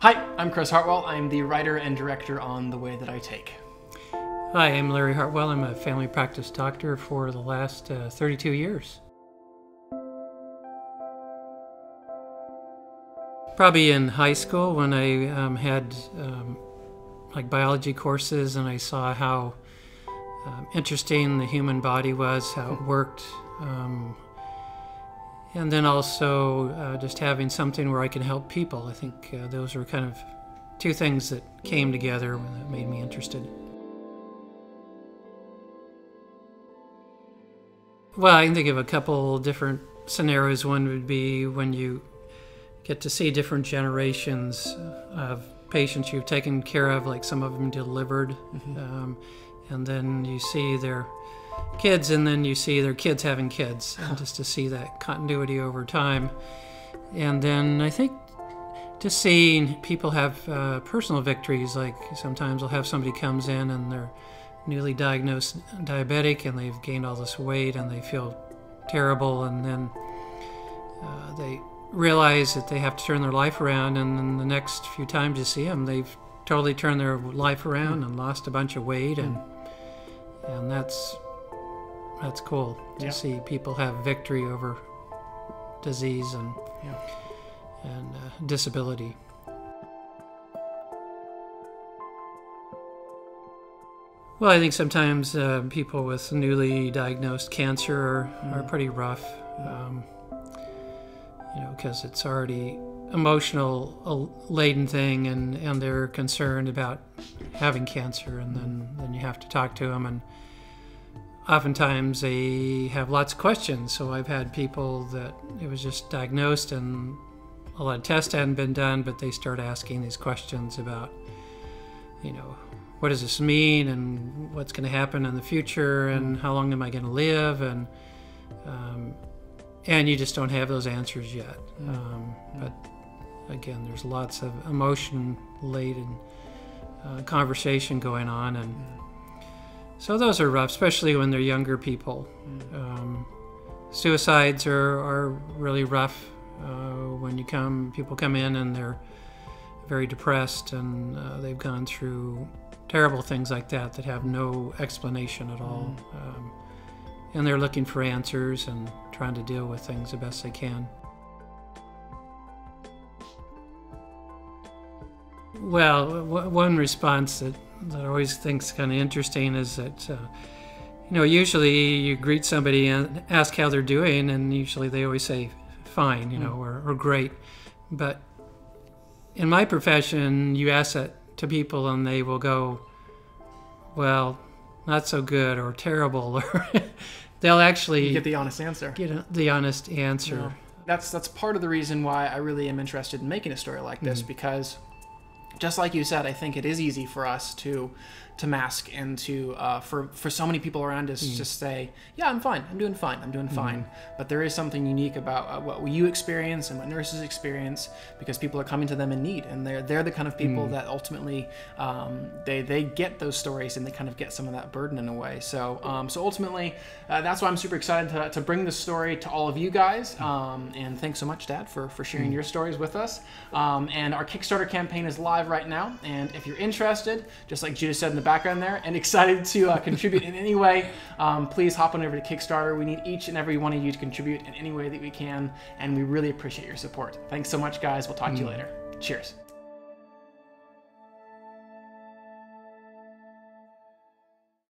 Hi, I'm Chris Hartwell. I'm the writer and director on The Way That I Take. Hi, I'm Larry Hartwell. I'm a family practice doctor for the last 32 years. Probably in high school when I had like biology courses, and I saw how interesting the human body was, how it worked. And then also just having something where I can help people. I think those were kind of two things that came together that made me interested. Well, I can think of a couple different scenarios. One would be when you get to see different generations of patients you've taken care of, like some of them delivered, and then you see their kids, and then you see their kids having kids, and just to see that continuity over time. And then I think just seeing people have personal victories, like sometimes I'll have somebody comes in and they're newly diagnosed diabetic and they've gained all this weight and they feel terrible, and then they realize that they have to turn their life around, and then the next few times you see them, they've totally turned their life around and lost a bunch of weight, and that's cool to see people have victory over disease and disability. Well, I think sometimes people with newly diagnosed cancer are pretty rough, because it's already emotional laden thing, and they're concerned about having cancer, and then you have to talk to them, and oftentimes they have lots of questions. So I've had people that it was just diagnosed and a lot of tests hadn't been done, but they start asking these questions about, what does this mean, and what's going to happen in the future, and how long am I going to live, and you just don't have those answers yet. But again, there's lots of emotion-laden conversation going on, and so those are rough, especially when they're younger people. Suicides are really rough when people come in and they're very depressed, and they've gone through terrible things like that have no explanation at all. And they're looking for answers and trying to deal with things the best they can. Well, one response that I always think is kind of interesting is that, usually you greet somebody and ask how they're doing, and usually they always say fine, or great. But in my profession, you ask that to people and they will go, well, not so good or terrible, or they'll actually get the honest answer. Yeah. That's part of the reason why I really am interested in making a story like this, because just like you said, I think it is easy for us to mask and to for so many people around us just say, yeah, I'm fine, I'm doing fine. But there is something unique about what you experience and what nurses experience, because people are coming to them in need, and they're the kind of people that ultimately they get those stories, and they kind of get some of that burden in a way. So ultimately, that's why I'm super excited to bring this story to all of you guys. And thanks so much, Dad, for sharing your stories with us. And our Kickstarter campaign is live right now, and if you're interested, just like Judah said in the background there, and excited to contribute in any way, please hop on over to Kickstarter. We need each and every one of you to contribute in any way that we can, and we really appreciate your support. Thanks so much, guys. We'll talk to you later. Cheers.